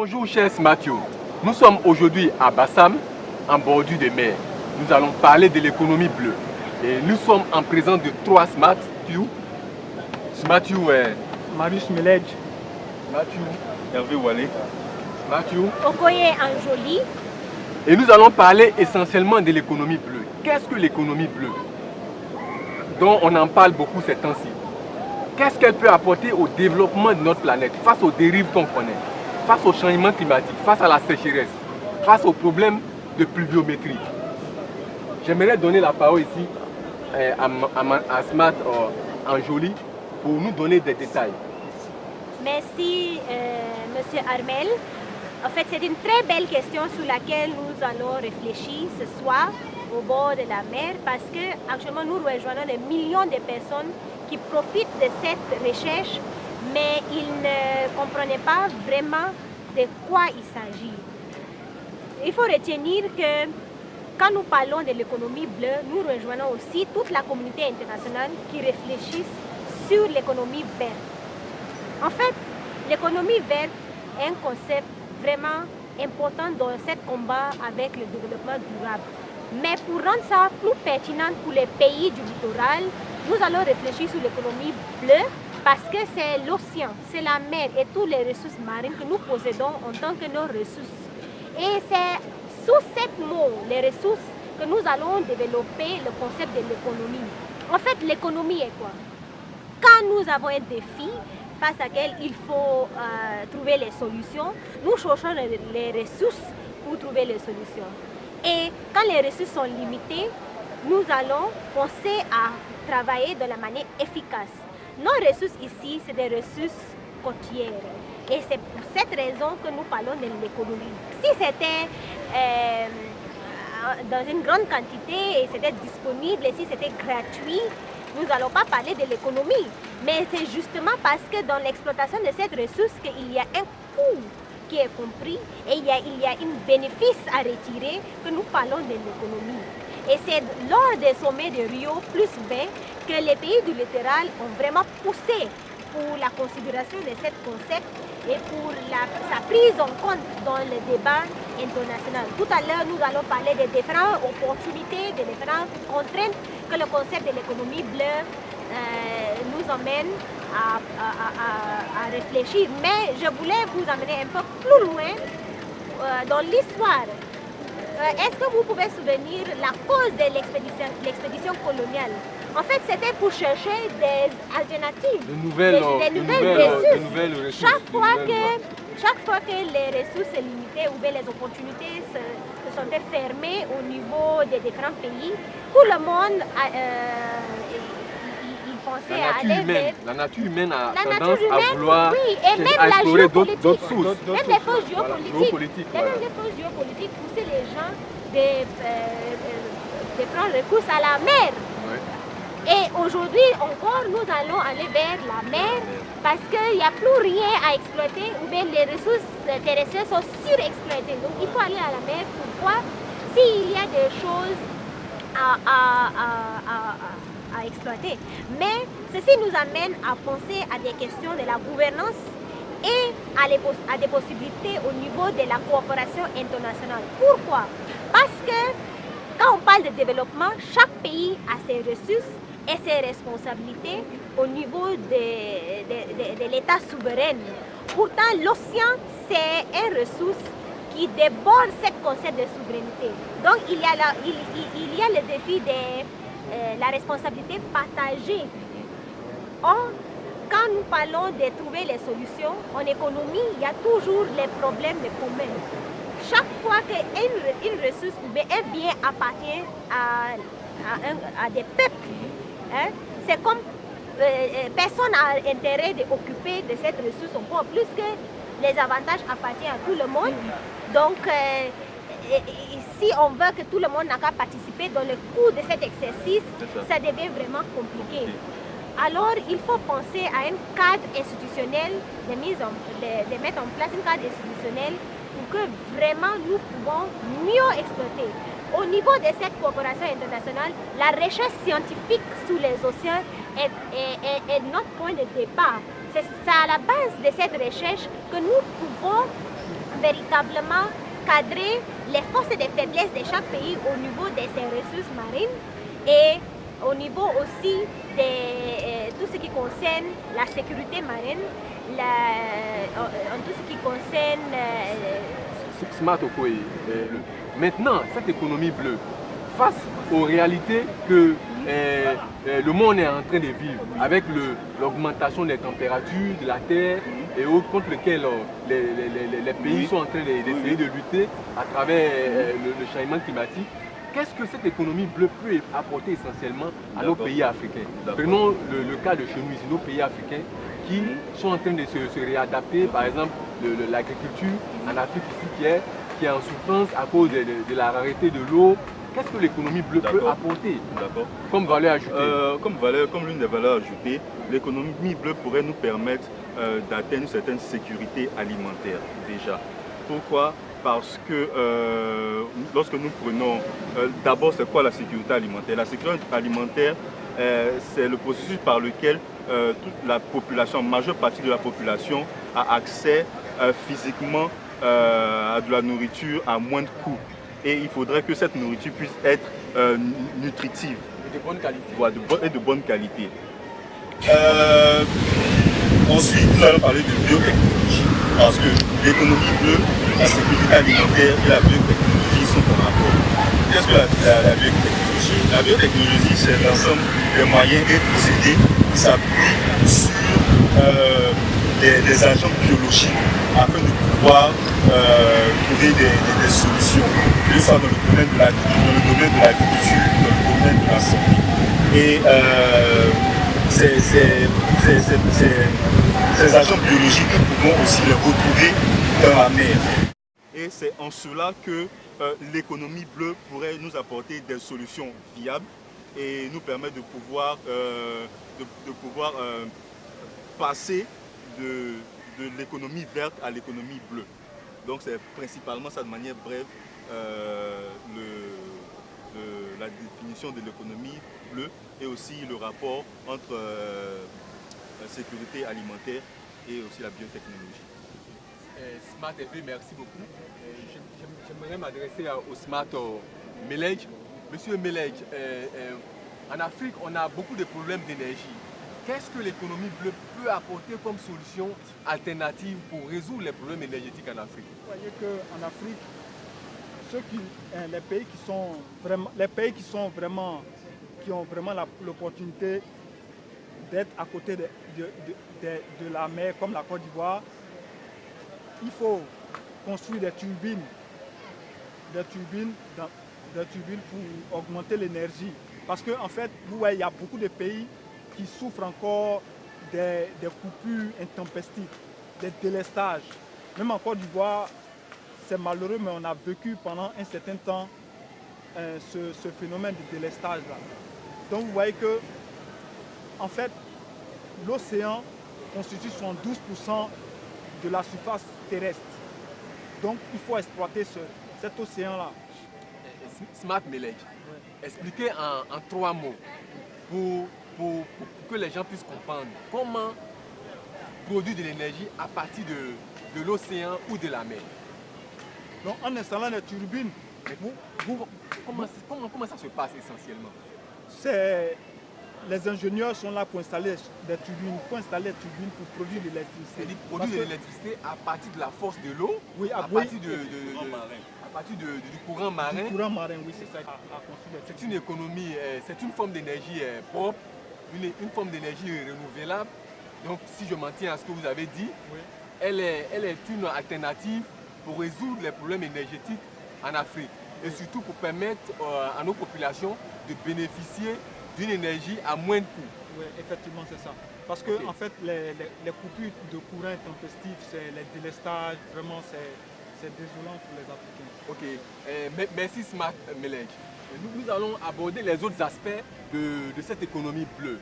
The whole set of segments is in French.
Bonjour cher Mathieu, nous sommes aujourd'hui à Bassam, en bordure de mer. Nous allons parler de l'économie bleue. Et nous sommes en présence de trois Mathieu. Mathieu est Marius Meledj, Mathieu Hervé Wallet, Mathieu Okoye Anjoli. Et nous allons parler essentiellement de l'économie bleue. Qu'est-ce que l'économie bleue dont on en parle beaucoup ces temps-ci? Qu'est-ce qu'elle peut apporter au développement de notre planète face aux dérives qu'on connaît, face au changement climatique, face à la sécheresse, face aux problèmes de pluviométrie? J'aimerais donner la parole ici à Smart Anjoli pour nous donner des détails. Merci, Monsieur Armel. En fait, c'est une très belle question sur laquelle nous allons réfléchir ce soir au bord de la mer parce que actuellement nous rejoignons des millions de personnes qui profitent de cette recherche, mais ils ne comprenaient pas vraiment de quoi il s'agit. Il faut retenir que quand nous parlons de l'économie bleue, nous rejoignons aussi toute la communauté internationale qui réfléchisse sur l'économie verte. En fait, l'économie verte est un concept vraiment important dans ce combat avec le développement durable. Mais pour rendre ça plus pertinent pour les pays du littoral, nous allons réfléchir sur l'économie bleue parce que c'est l'océan, c'est la mer et toutes les ressources marines que nous possédons en tant que nos ressources. Et c'est sous cet mot, les ressources, que nous allons développer le concept de l'économie. En fait, l'économie est quoi? Quand nous avons un défi face à lequel il faut trouver les solutions, nous cherchons les ressources pour trouver les solutions. Et quand les ressources sont limitées, nous allons penser à travailler de la manière efficace. Nos ressources ici, c'est des ressources côtières. Et c'est pour cette raison que nous parlons de l'économie. Si c'était dans une grande quantité et c'était disponible et si c'était gratuit, nous n'allons pas parler de l'économie. Mais c'est justement parce que dans l'exploitation de cette ressource qu'il y a un coût qui est compris et il y a un bénéfice à retirer que nous parlons de l'économie. Et c'est lors des sommets de Rio plus 20 que les pays du littoral ont vraiment poussé pour la considération de ce concept et pour sa prise en compte dans le débat international. Tout à l'heure, nous allons parler des différentes opportunités, des différentes contraintes que le concept de l'économie bleue nous emmène à réfléchir. Mais je voulais vous amener un peu plus loin dans l'histoire. Est-ce que vous pouvez souvenir la cause de l'expédition coloniale? En fait, c'était pour chercher des alternatives, des nouvelles ressources. Chaque fois que les ressources sont limitées ou bien les opportunités se sont fermées au niveau des différents pays, tout le monde pensait à aller vers... La nature humaine a tendance à vouloir explorer d'autres sources. Même les forces géopolitiques. Même les forces géopolitiques poussaient les gens de prendre recours à la mer. Et aujourd'hui encore, nous allons aller vers la mer parce qu'il n'y a plus rien à exploiter ou bien les ressources terrestres sont surexploitées. Donc il faut aller à la mer pour voir s'il y a des choses à exploiter. Mais ceci nous amène à penser à des questions de la gouvernance et à des possibilités au niveau de la coopération internationale. Pourquoi? Parce que quand on parle de développement, chaque pays a ses ressources et ses responsabilités au niveau de l'État souverain. Pourtant, l'océan, c'est une ressource qui déborde ce concept de souveraineté. Donc, il y a le défi de la responsabilité partagée. Or, quand nous parlons de trouver les solutions, en économie, il y a toujours les problèmes communs. Chaque fois qu'une ressource ou un bien appartient à des peuples, hein, c'est comme personne n'a intérêt d'occuper de cette ressource encore plus que les avantages appartiennent à tout le monde. Donc, si on veut que tout le monde n'a qu'à participer dans le coût de cet exercice, ça devient vraiment compliqué. Alors, il faut penser à un cadre institutionnel, de mettre en place un cadre institutionnel pour que vraiment nous pouvons mieux exploiter. Au niveau de cette coopération internationale, la recherche scientifique sur les océans est notre point de départ. C'est à la base de cette recherche que nous pouvons véritablement cadrer les forces et les faiblesses de chaque pays au niveau de ses ressources marines et au niveau aussi de tout ce qui concerne la sécurité marine, en tout ce qui concerne... Smart Okoye, maintenant, cette économie bleue, face aux réalités que le monde est en train de vivre, avec l'augmentation des températures de la Terre et autres contre lesquelles les pays sont en train d'essayer de lutter à travers le changement climatique, qu'est-ce que cette économie bleue peut apporter essentiellement à nos pays africains? Prenons le cas de chez nous, ici, nos pays africains qui sont en train de se réadapter, par exemple l'agriculture en Afrique ici qui est en souffrance à cause de la rareté de l'eau. Qu'est-ce que l'économie bleue peut apporter comme valeur ajoutée? Comme l'une des valeurs ajoutées, l'économie bleue pourrait nous permettre d'atteindre une certaine sécurité alimentaire déjà. Pourquoi? Parce que lorsque nous prenons, d'abord c'est quoi la sécurité alimentaire? La sécurité alimentaire, c'est le processus par lequel toute la population, la majeure partie de la population a accès physiquement à de la nourriture à moindre coût. Et il faudrait que cette nourriture puisse être nutritive. Et de bonne qualité. Voilà, et de bonne qualité. Ensuite, nous allons parler de biotechnologie. Parce que l'économie bleue, la sécurité alimentaire et la biotechnologie sont en rapport. Qu'est-ce que la biotechnologie? La biotechnologie, c'est l'ensemble des moyens et procédés qui s'appuient sur des agents biologiques afin de pouvoir trouver des solutions, que ce soit dans le domaine de l'agriculture, dans le domaine de la santé. Et ces agents biologiques, nous pouvons aussi les retrouver dans la mer. Et c'est en cela que l'économie bleue pourrait nous apporter des solutions viables et nous permettre de pouvoir, passer de l'économie verte à l'économie bleue. Donc c'est principalement ça de manière brève la définition de l'économie bleue et aussi le rapport entre la sécurité alimentaire et aussi la biotechnologie. Smart FV, merci beaucoup. J'aimerais m'adresser au Smart Melej. Monsieur Melej, en Afrique, on a beaucoup de problèmes d'énergie. Qu'est-ce que l'économie bleue peut apporter comme solution alternative pour résoudre les problèmes énergétiques en Afrique? Vous voyez qu'en Afrique, qui ont vraiment l'opportunité d'être à côté de la mer, comme la Côte d'Ivoire, il faut construire des turbines pour augmenter l'énergie. Parce qu'en fait, vous voyez, il y a beaucoup de pays qui souffrent encore des coupures intempestives, des délestages. Même en Côte d'Ivoire, c'est malheureux, mais on a vécu pendant un certain temps ce phénomène de délestage-là. Donc vous voyez que, en fait, l'océan constitue 72% de la surface terrestre. Donc il faut exploiter cet océan-là. Smart Melej, expliquez en 3 mots pour que les gens puissent comprendre comment produire de l'énergie à partir de l'océan ou de la mer. Donc en installant les turbines, comment ça se passe essentiellement? Les ingénieurs sont là pour installer des turbines, pour produire de l'électricité. C'est-à-dire produire de l'électricité à partir de la force de l'eau, oui, à partir du courant marin. Du courant marin, oui, c'est ça. C'est une économie, c'est une forme d'énergie propre, une forme d'énergie renouvelable. Donc si je m'en tiens à ce que vous avez dit, oui, elle est une alternative pour résoudre les problèmes énergétiques en Afrique. Et surtout pour permettre à nos populations de bénéficier d'une énergie à moindre coût. Oui, effectivement, c'est ça. Parce que en fait, les coupures de courant intempestif, c'est les délestages, vraiment, c'est désolant pour les Africains. Ok, merci Smart Melej. Nous allons aborder les autres aspects de cette économie bleue.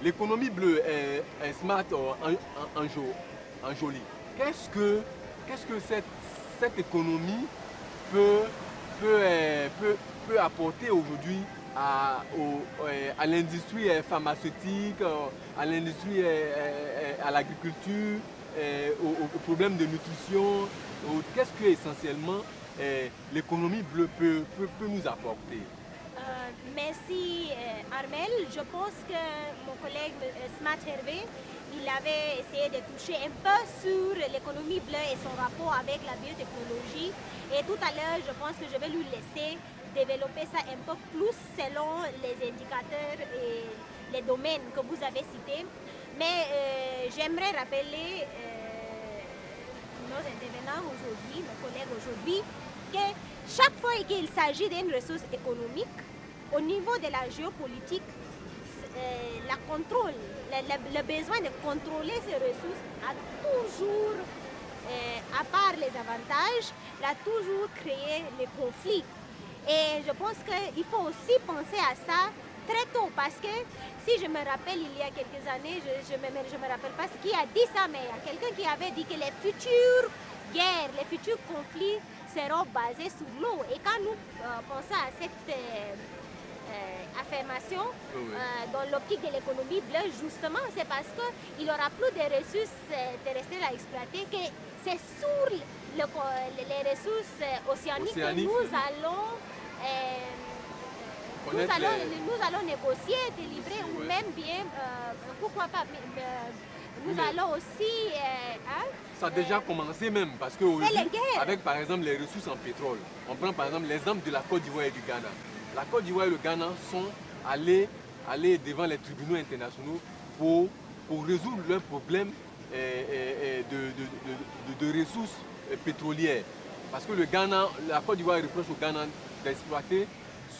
L'économie bleue est Smart en joli. Qu'est-ce que cette économie peut apporter aujourd'hui à l'industrie pharmaceutique, à l'industrie, à l'agriculture, aux problèmes de nutrition. Qu'est-ce que essentiellement l'économie bleue peut nous apporter? Merci Armel. Je pense que mon collègue Smart Hervé, il avait essayé de toucher un peu sur l'économie bleue et son rapport avec la biotechnologie. Et tout à l'heure, je pense que je vais lui laisser développer ça un peu plus selon les indicateurs et les domaines que vous avez cités. Mais j'aimerais rappeler nos intervenants aujourd'hui, mes collègues aujourd'hui, que chaque fois qu'il s'agit d'une ressource économique, au niveau de la géopolitique, le besoin de contrôler ces ressources a toujours, à part les avantages, a toujours créé les conflits. Et je pense qu'il faut aussi penser à ça très tôt, parce que si je me rappelle, il y a quelques années, je me rappelle pas qui a dit ça, mais il y a quelqu'un qui avait dit que les futures guerres, les futurs conflits seront basés sur l'eau. Et quand nous pensons à cette affirmation dans l'optique de l'économie bleue, justement, c'est parce qu'il n'y aura plus de ressources terrestres à exploiter, que c'est sur les ressources océaniques que nous allons négocier, délivrer ou même bien, pourquoi pas, nous allons aussi... ça a déjà commencé même, parce que avec par exemple les ressources en pétrole, on prend par exemple l'exemple de la Côte d'Ivoire et du Ghana. La Côte d'Ivoire et le Ghana sont allés devant les tribunaux internationaux pour résoudre leurs problèmes de ressources pétrolières. Parce que la Côte d'Ivoire reproche au Ghana d'exploiter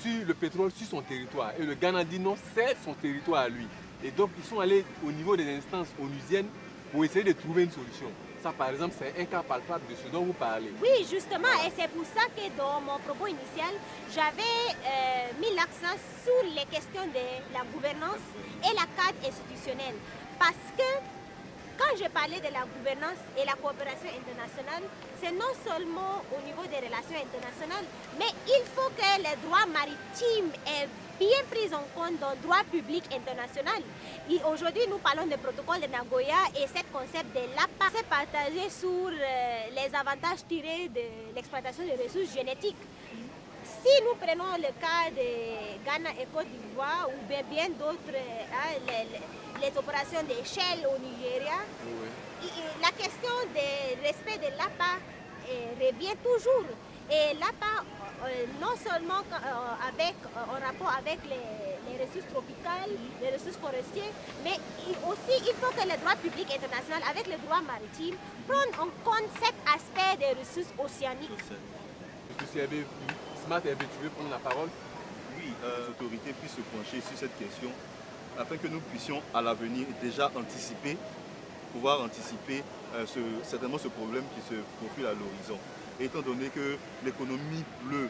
sur le pétrole sur son territoire. Et le Ghana dit non, c'est son territoire à lui. Et donc ils sont allés au niveau des instances onusiennes pour essayer de trouver une solution. Ça par exemple, c'est un cas palpable de ce dont vous parlez. Oui, justement, et c'est pour ça que dans mon propos initial, j'avais mis l'accent sur les questions de la gouvernance et la cadre institutionnelle. Parce que quand je parlais de la gouvernance et la coopération internationale, c'est non seulement au niveau des relations internationales, mais il faut que les droits maritimes aient bien pris en compte dans le droit public international. Aujourd'hui, nous parlons du protocole de Nagoya et ce concept de l'APA c'est partagé sur les avantages tirés de l'exploitation des ressources génétiques. Si nous prenons le cas de Ghana et Côte d'Ivoire ou bien d'autres, les opérations d'échelle au Nigeria, la question du respect de l'APA revient toujours. Et l'APA, non seulement en rapport avec les ressources tropicales, les ressources forestières, mais aussi il faut que le droit public international, avec le droit maritime, prenne en compte cet aspect des ressources océaniques. Smart, tu veux prendre la parole? Oui, les autorités puissent se pencher sur cette question afin que nous puissions à l'avenir déjà pouvoir anticiper certainement ce problème qui se profile à l'horizon. Étant donné que l'économie bleue,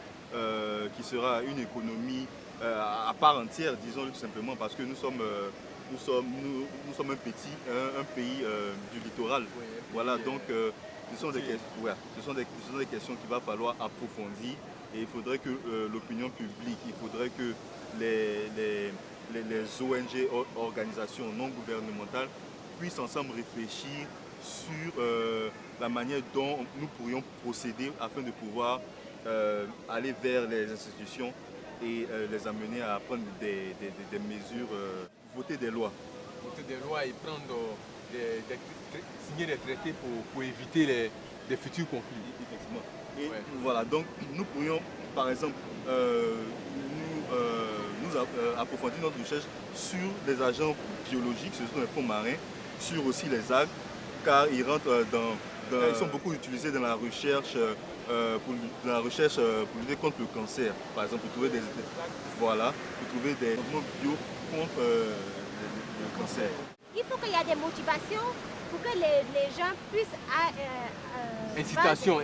qui sera une économie à part entière, disons-le tout simplement, parce que nous sommes un pays du littoral. Oui, voilà, donc ce sont des questions qu'il va falloir approfondir. Et il faudrait que l'opinion publique, il faudrait que les ONG, organisations non gouvernementales, puissent ensemble réfléchir sur la manière dont nous pourrions procéder afin de pouvoir aller vers les institutions et les amener à prendre des mesures, voter des lois. Voter des lois et signer des traités pour éviter les futurs conflits. Effectivement. Et voilà, donc nous pourrions par exemple approfondir notre recherche sur les agents biologiques, ce sont les fonds marins, sur aussi les algues, car ils rentrent ils sont beaucoup utilisés dans la recherche pour lutter contre le cancer, par exemple, pour trouver des mots bio contre le cancer. Il faut qu'il y ait des motivations pour que les gens puissent incitation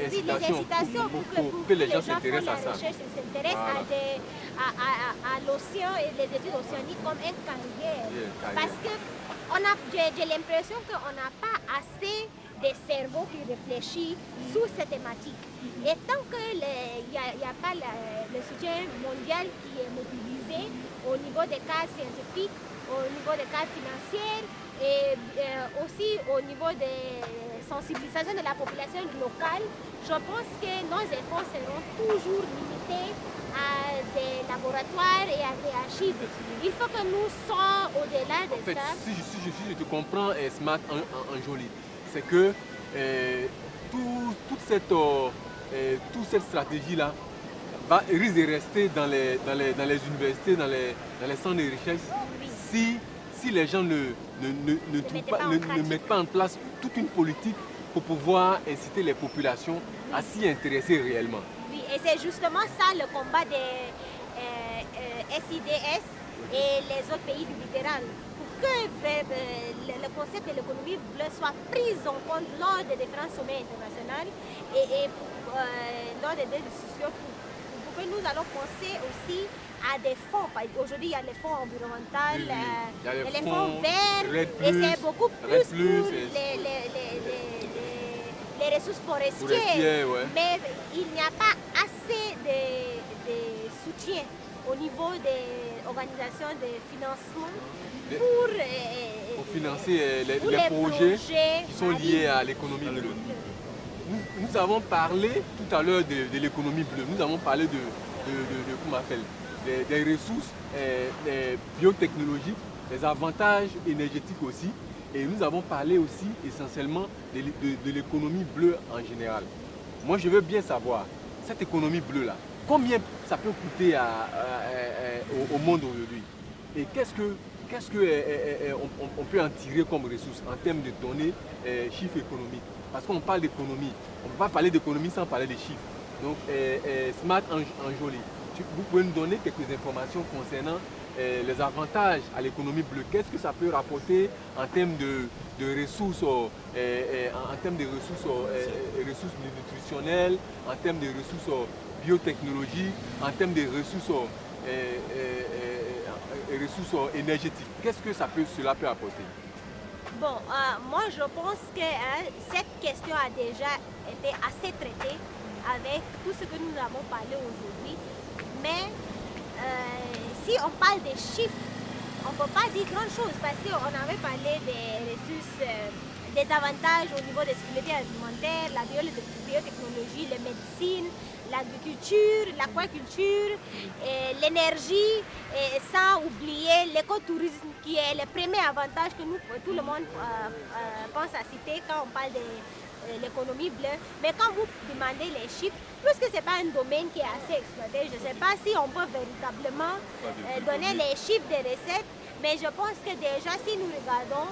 pour que les gens s'intéressent à ça. À l'océan et les études océaniques comme un carrière. Parce que j'ai l'impression qu'on n'a pas assez de cerveaux qui réfléchissent sur ces thématiques. Et tant qu'il n'y a pas le soutien mondial qui est mobilisé au niveau des cas scientifiques, au niveau des cas financiers et aussi au niveau des sensibilisation de la population locale, je pense que nos efforts seront toujours limités à des laboratoires et à des archives. Il faut que nous soyons au-delà de En fait, ça. si je te comprends, Smart Anjoli, c'est que toute cette stratégie-là risque de rester dans les universités, dans les centres de recherche, si les gens ne mettent pas en place toute une politique pour pouvoir inciter les populations à s'y intéresser réellement. Oui, et c'est justement ça le combat des SIDS et les autres pays du littoral. Pour que le concept de l'économie bleue soit pris en compte lors des différents sommets internationaux et lors des discussions pour que nous allons penser aussi à des fonds. Aujourd'hui, il y a les fonds environnementaux, Il y a les fonds verts, et c'est beaucoup plus pour les ressources forestières. Ouais. Mais il n'y a pas assez de soutien au niveau des organisations de financement pour financer les projets qui sont liés à l'économie bleue. Nous avons parlé tout à l'heure de l'économie bleue, nous avons parlé comment on appelle, des ressources biotechnologiques, des avantages énergétiques aussi, et nous avons parlé aussi essentiellement de l'économie bleue en général. Moi, je veux bien savoir, cette économie bleue-là, combien ça peut coûter au monde aujourd'hui? Et qu'est-ce qu'on peut en tirer comme ressources en termes de données, chiffres économiques? Parce qu'on parle d'économie, on ne peut pas parler d'économie sans parler de chiffres. Donc, Smart Anjoli, vous pouvez nous donner quelques informations concernant les avantages à l'économie bleue. Qu'est-ce que ça peut rapporter en termes de ressources, ressources nutritionnelles, en termes de ressources biotechnologiques, en termes de ressources énergétiques? Qu'est-ce que cela peut apporter? Bon, moi je pense que cette question a déjà été assez traitée avec tout ce que nous avons parlé aujourd'hui. Mais si on parle des chiffres, on ne peut pas dire grand chose parce qu'on avait parlé des ressources, des avantages au niveau de la sécurité alimentaire, la biotechnologie, la médecine, l'agriculture, l'aquaculture, l'énergie, et sans oublier l'écotourisme qui est le premier avantage que tout le monde pense à citer quand on parle de l'économie bleue. Mais quand vous demandez les chiffres, puisque ce n'est pas un domaine qui est assez exploité, je ne sais pas si on peut véritablement donner les chiffres des recettes, mais je pense que déjà si nous regardons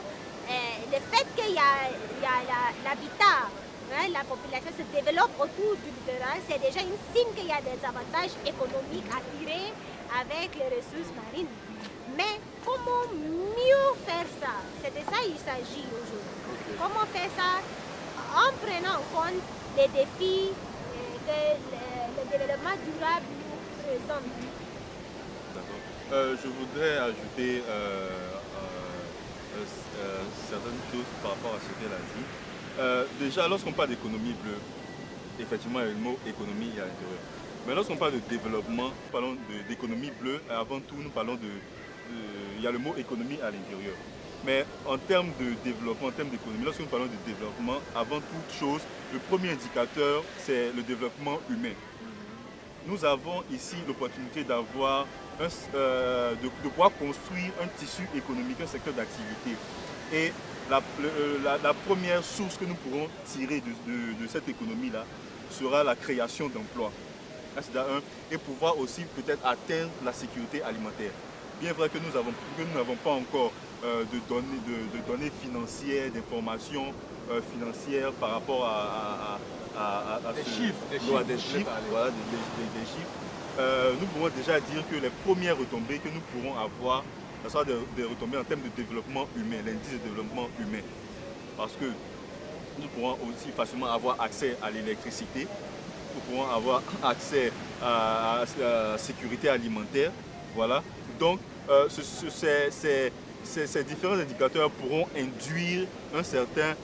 le fait qu'il y a l'habitat, la population se développe autour du littoral, c'est déjà un signe qu'il y a des avantages économiques à tirer avec les ressources marines. Mais comment mieux faire ça? C'est de ça qu'il s'agit aujourd'hui. Comment faire ça en prenant en compte les défis que le développement durable nous présente? Je voudrais ajouter certaines choses par rapport à ce qu'elle a dit. Déjà, lorsqu'on parle d'économie bleue, effectivement, il y a le mot économie à l'intérieur. Mais lorsqu'on parle de développement, nous parlons d'économie bleue, et avant tout, nous parlons il y a le mot économie à l'intérieur. Mais en termes de développement, en termes d'économie, lorsque nous parlons de développement, avant toute chose, le premier indicateur, c'est le développement humain. Nous avons ici l'opportunité d'avoir de pouvoir construire un tissu économique, un secteur d'activité. Et la première source que nous pourrons tirer de cette économie-là sera la création d'emplois. Et pouvoir aussi peut-être atteindre la sécurité alimentaire. Bien vrai que nous n'avons pas encore de données financières, d'informations financières par rapport à des chiffres. Nous pourrons déjà dire que les premières retombées que nous pourrons avoir, ce sera des retombées en termes de développement humain, l'indice de développement humain. Parce que nous pourrons aussi facilement avoir accès à l'électricité, nous pourrons avoir accès à la sécurité alimentaire. Voilà. Donc, ces différents indicateurs pourront induire un certain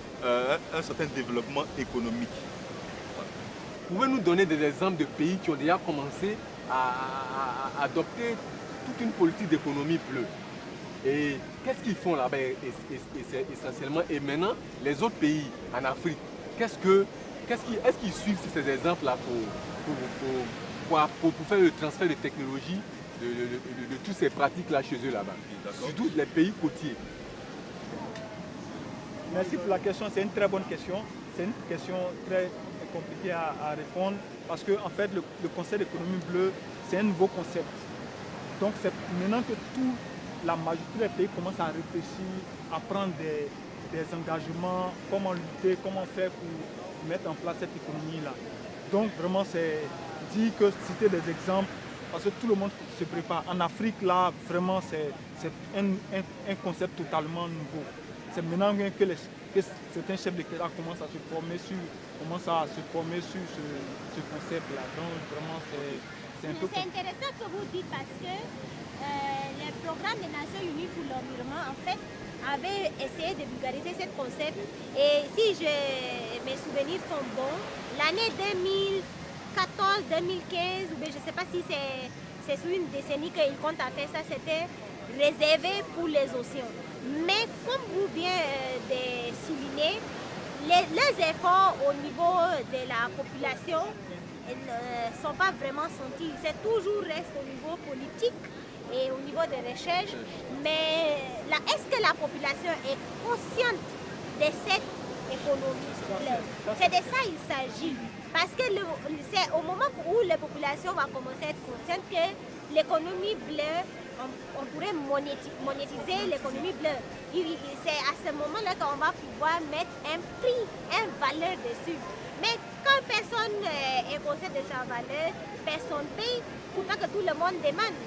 développement économique. Pouvez-vous nous donner des exemples de pays qui ont déjà commencé à adopter toute une politique d'économie bleue? Et qu'est-ce qu'ils font là-bas essentiellement? Et maintenant, les autres pays en Afrique, est-ce qu'ils suivent ces exemples-là pour faire le transfert de technologie de toutes ces pratiques-là chez eux là-bas? Surtout les pays côtiers. Merci pour la question, c'est une très bonne question. C'est une question très compliquée à répondre parce que en fait, le concept d'économie bleue, c'est un nouveau concept. Donc c'est maintenant que la majorité des pays commencent à réfléchir, à prendre des engagements, comment lutter, comment faire pour mettre en place cette économie-là. Donc vraiment, c'est dire que citer des exemples, parce que tout le monde se prépare. En Afrique, là, vraiment, c'est un concept totalement nouveau. C'est maintenant que certains chefs d'État commencent à se former sur ce concept-là. Donc vraiment, c'est un peu... C'est intéressant que vous dites parce que le programme des Nations Unies pour l'environnement, en fait, avait essayé de vulgariser ce concept. Et si mes souvenirs sont bons, l'année 2014-2015, ou bien je ne sais pas si c'est sur une décennie qu'ils comptent à faire ça, c'était réservé pour les océans. Mais comme vous venez de souligner, les efforts au niveau de la population ne sont pas vraiment sentis. C'est toujours reste au niveau politique et au niveau des recherches. Mais est-ce que la population est consciente de cette économie bleue? C'est de ça qu'il s'agit. Parce que c'est au moment où la population va commencer à être consciente que l'économie bleue, on pourrait monétiser l'économie bleue. C'est à ce moment-là qu'on va pouvoir mettre un prix, une valeur dessus. Mais quand personne est conscient de sa valeur, personne paye, pourtant que tout le monde demande.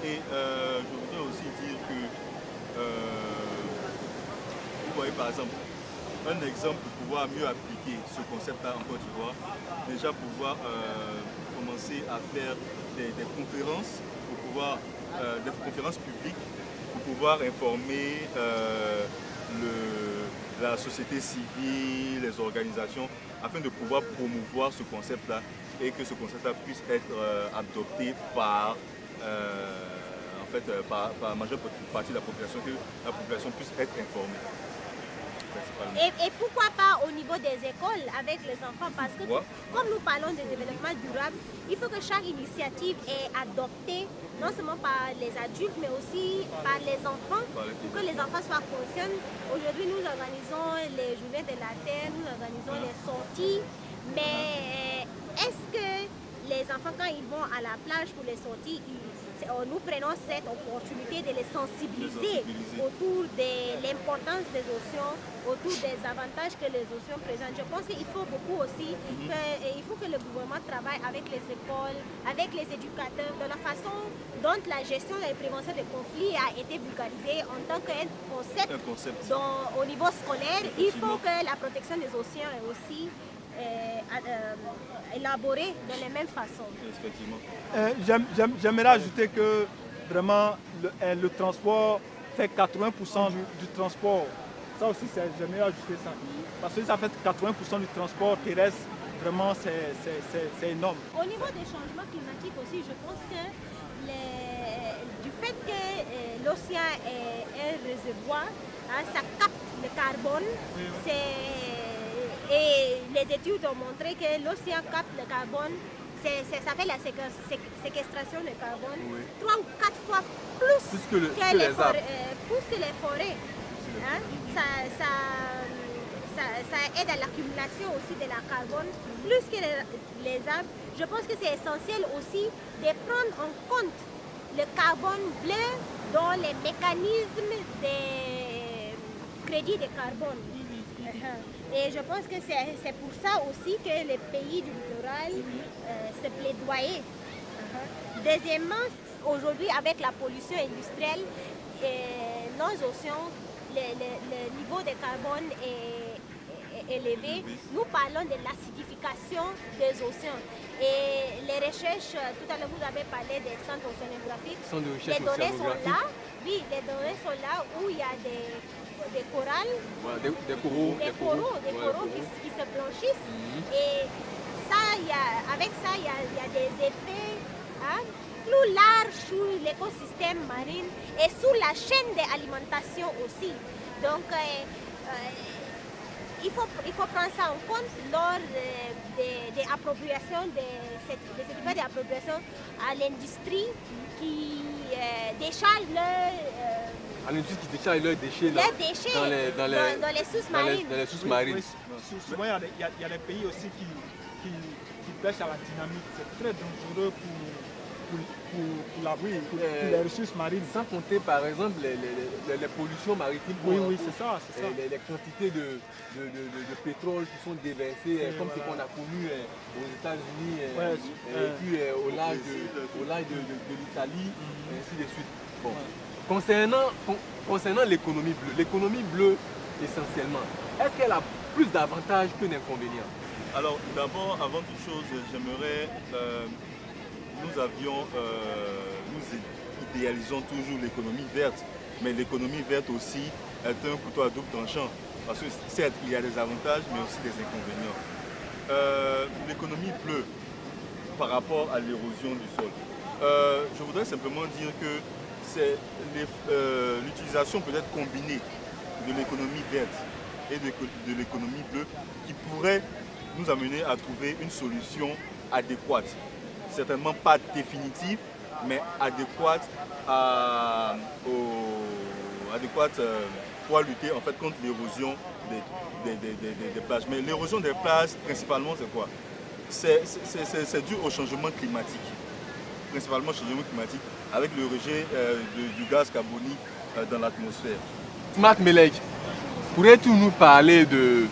Et je voudrais aussi dire que, vous voyez par exemple, un exemple pour pouvoir mieux appliquer ce concept-là en Côte d'Ivoire, déjà pouvoir commencer à faire des conférences, des conférences publiques pour pouvoir informer la société civile, les organisations, afin de pouvoir promouvoir ce concept-là et que ce concept-là puisse être adopté par la majeure partie de la population, que la population puisse être informée. Et pourquoi pas au niveau des écoles avec les enfants? Parce que comme nous parlons de développement durable, il faut que chaque initiative est adoptée, non seulement par les adultes, mais aussi par les enfants, pour que les enfants soient conscients. Aujourd'hui, nous organisons les journées de la Terre, nous organisons les sorties, mais est-ce que les enfants, quand ils vont à la plage pour les sorties, nous prenons cette opportunité de les sensibiliser autour de l'importance des océans, autour des avantages que les océans présentent. Je pense qu'il faut beaucoup aussi, il faut que le gouvernement travaille avec les écoles, avec les éducateurs, de la façon dont la gestion et la prévention des conflits a été vulgarisée en tant qu'un concept. Au niveau scolaire, il faut que la protection des océans est aussi élaborée de la même façon. Effectivement. J'aimerais ajouter que vraiment le transport fait 80% du transport. Ça aussi, j'aimerais ajouter ça. Parce que ça fait 80% du transport terrestre. Vraiment, c'est énorme. Au niveau des changements climatiques aussi, je pense que du fait que l'océan est un réservoir, ça capte le carbone. Et les études ont montré que l'océan capte le carbone, ça fait la séquestration de carbone 3 ou 4 fois plus que les forêts. Hein? Ça aide à l'accumulation aussi de la carbone, plus que les arbres. Je pense que c'est essentiel aussi de prendre en compte le carbone bleu dans les mécanismes de crédit de carbone. Et je pense que c'est pour ça aussi que les pays du littoral se plaidoyaient. Deuxièmement, aujourd'hui, avec la pollution industrielle, nos océans, le niveau de carbone est élevé. Nous parlons de l'acidification des océans. Et les recherches, tout à l'heure vous avez parlé des centres océanographiques. Les données sont là. Oui, les données sont là où il y a des coraux, des coraux qui se blanchissent. Et ça, avec ça, il y a des effets plus large sur l'écosystème marin et sur la chaîne d'alimentation aussi. Donc, il faut prendre ça en compte lors des appropriations, des certificats d'appropriation à l'industrie qui décharge à l'industrie qui décharge leurs déchets, dans les sources marines. Dans les sources marines. Oui, souvent, il y a des pays aussi qui pêchent à la dynamique. C'est très dangereux pour les ressources marines. Sans compter par exemple les pollutions maritimes. Oui, c'est ça. Les quantités de pétrole qui sont déversées, comme ce qu'on a connu aux États-Unis, et puis au large de l'Italie, et ainsi de suite. Bon. Concernant l'économie bleue essentiellement, est-ce qu'elle a plus d'avantages que d'inconvénients? Alors d'abord, avant toute chose, j'aimerais, nous idéalisons toujours l'économie verte, mais l'économie verte aussi est un couteau à double tranchant, parce que certes, il y a des avantages, mais aussi des inconvénients. L'économie bleue, par rapport à l'érosion du sol, je voudrais simplement dire que c'est l'utilisation peut-être combinée de l'économie verte et de l'économie bleue qui pourrait nous amener à trouver une solution adéquate. Certainement pas définitive, mais adéquate, pour lutter en fait contre l'érosion des plages. Mais l'érosion des plages, principalement, c'est quoi? C'est dû au changement climatique. Principalement au changement climatique, avec le rejet du gaz carbonique dans l'atmosphère. Smart Melek, pourrais-tu nous parler de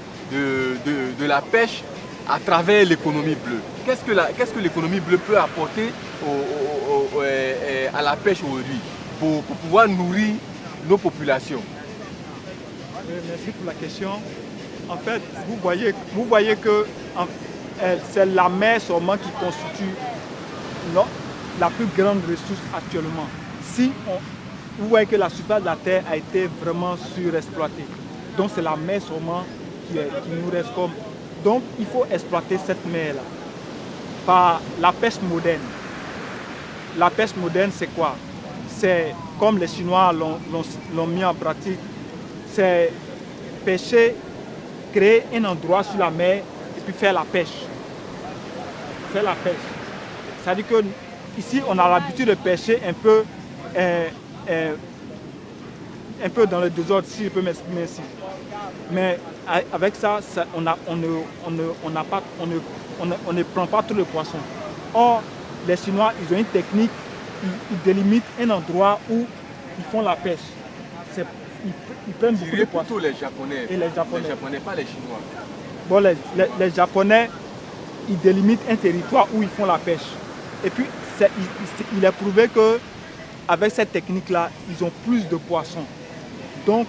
la pêche à travers l'économie bleue? Qu'est-ce que l'économie bleue peut apporter à la pêche aujourd'hui pour pouvoir nourrir nos populations? Merci pour la question. En fait, vous voyez que c'est la mer seulement qui constitue la plus grande ressource actuellement. Vous voyez que la surface de la terre a été vraiment surexploitée. Donc c'est la mer seulement qui nous reste comme. Donc il faut exploiter cette mer-là par la pêche moderne. La pêche moderne, c'est quoi? C'est comme les Chinois l'ont mis en pratique. C'est pêcher, créer un endroit sur la mer et puis faire la pêche. Faire la pêche. C'est-à-dire que ici, on a l'habitude de pêcher un peu dans le désordre, si je peux m'exprimer ainsi. Mais avec ça, on ne prend pas tout le poisson. Or, les Chinois, ils ont une technique, ils délimitent un endroit où ils font la pêche. Ils prennent beaucoup de poissons. Plutôt les Japonais. Et les Japonais. Les Japonais, pas les Chinois. Bon, les Japonais, ils délimitent un territoire où ils font la pêche. Et puis, il est prouvé qu'avec cette technique-là, ils ont plus de poissons. Donc,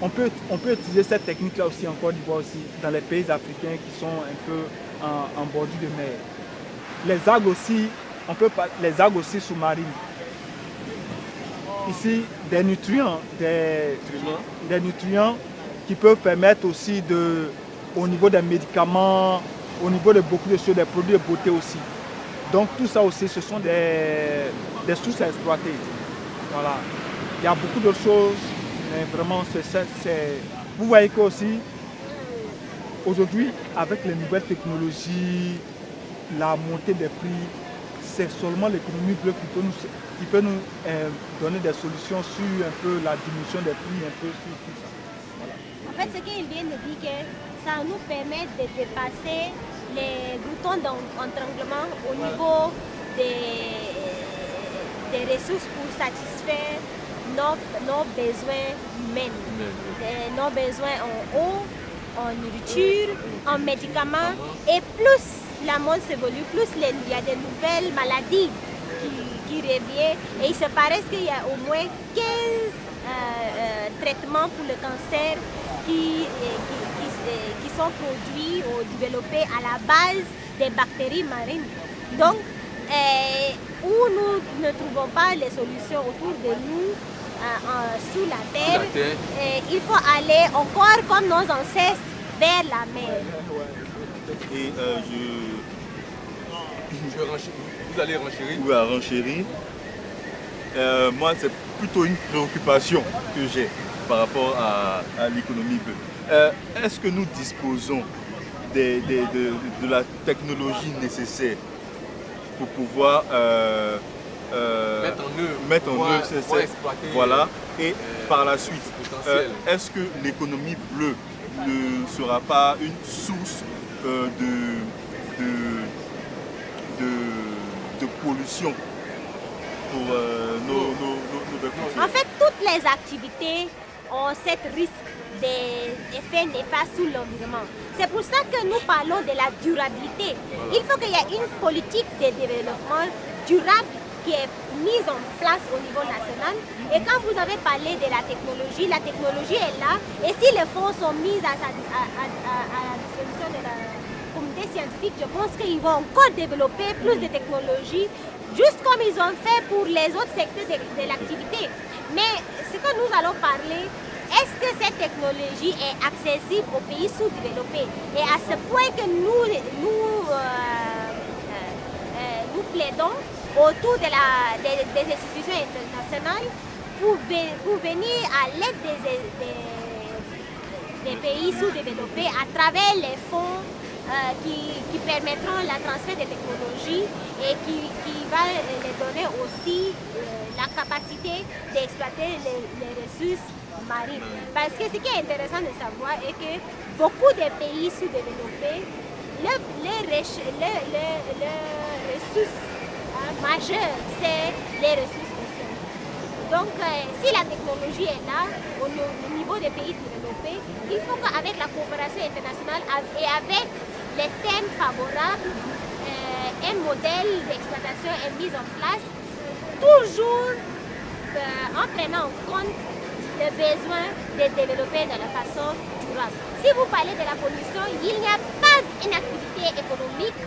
on peut utiliser cette technique-là aussi en Côte d'Ivoire, aussi, dans les pays africains qui sont un peu en bordure de mer. Les algues aussi sous-marines. Ici, des nutrients qui peuvent permettre aussi au niveau des médicaments, au niveau de beaucoup de choses, des produits de beauté aussi. Donc tout ça aussi, ce sont des sources à exploiter. Voilà. Il y a beaucoup d'autres choses, mais vraiment, vous voyez qu'aussi, aujourd'hui, avec les nouvelles technologies, la montée des prix, c'est seulement l'économie bleue qui peut nous donner des solutions sur un peu la diminution des prix, un peu sur tout ça. Voilà. En fait, ce qu'il vient de dire, que ça nous permet de dépasser les boutons d'entranglement au niveau des ressources pour satisfaire nos besoins humains, nos besoins en eau, en nourriture, en médicaments. Et plus la monde s'évolue, plus il y a de nouvelles maladies qui reviennent. Et il se paraît qu'il y a au moins 15 traitements pour le cancer qui sont produits ou développés à la base des bactéries marines. Donc, où nous ne trouvons pas les solutions autour de nous, sous la terre, il faut aller encore comme nos ancêtres vers la mer. Et Vous allez renchérir? Oui, à renchérir. Moi, c'est plutôt une préoccupation que j'ai par rapport à l'économie bleue. Est-ce que nous disposons de la technologie nécessaire pour pouvoir mettre en œuvre exploiter, voilà, et par la suite, est-ce que l'économie bleue ne sera pas une source de pollution pour nos bénéficiaires? En fait, toutes les activités ont cet risque d'effets néfastes sur l'environnement. C'est pour ça que nous parlons de la durabilité. Il faut qu'il y ait une politique de développement durable qui est mise en place au niveau national. Et quand vous avez parlé de la technologie est là. Et si les fonds sont mis à la disposition de la communauté scientifique, je pense qu'ils vont encore développer plus de technologies, juste comme ils ont fait pour les autres secteurs de l'activité. Mais ce que nous allons parler, est-ce que cette technologie est accessible aux pays sous-développés? Et à ce point que nous plaidons autour des institutions internationales pour venir à l'aide des pays sous-développés à travers les fonds qui permettront la transfert des technologies et qui va les donner aussi la capacité d'exploiter les ressources marines. Parce que ce qui est intéressant de savoir est que beaucoup de pays sous-développés, les ressources majeures, c'est les ressources océaniques. Donc, si la technologie est là, au niveau des pays développés, il faut qu'avec la coopération internationale et avec les thèmes favorables, un modèle d'exploitation est mis en place, toujours en prenant en compte le besoin de développer de la façon durable. Si vous parlez de la pollution, il n'y a pas une activité économique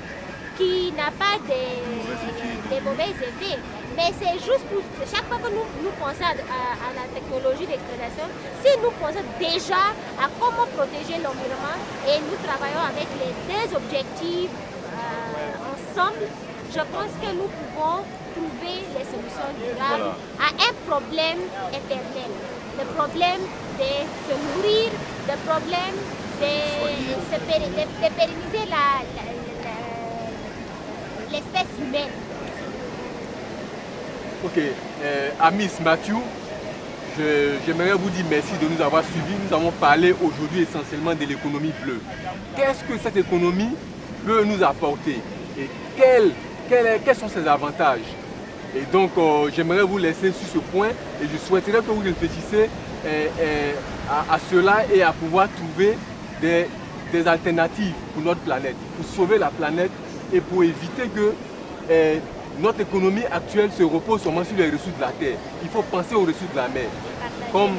qui n'a pas de mauvais effets. Mais c'est juste pour chaque fois que nous pensons à la technologie d'exploitation, si nous pensons déjà à comment protéger l'environnement et nous travaillons avec les deux objectifs ensemble, je pense que nous pouvons trouver les solutions durables à un problème éternel. Le problème de se nourrir, le problème de pérenniser l'espèce humaine. Ok, à Miss Matthew, j'aimerais vous dire merci de nous avoir suivis. Nous avons parlé aujourd'hui essentiellement de l'économie bleue. Qu'est-ce que cette économie peut nous apporter et quels sont ses avantages? Et donc, j'aimerais vous laisser sur ce point et je souhaiterais que vous réfléchissiez à cela et à pouvoir trouver des alternatives pour notre planète, pour sauver la planète et pour éviter que notre économie actuelle se repose seulement sur les ressources de la terre. Il faut penser aux ressources de la mer, comme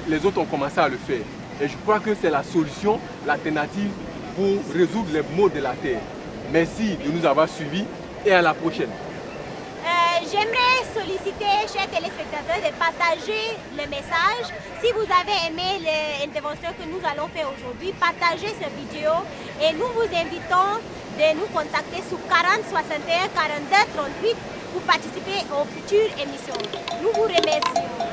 les autres ont commencé à le faire. Et je crois que c'est la solution, l'alternative pour résoudre les maux de la terre. Merci de nous avoir suivis et à la prochaine. J'aimerais solliciter, chers téléspectateurs, de partager le message. Si vous avez aimé l'intervention que nous allons faire aujourd'hui, partagez cette vidéo et nous vous invitons de nous contacter sur 40 61 42 38 pour participer aux futures émissions. Nous vous remercions.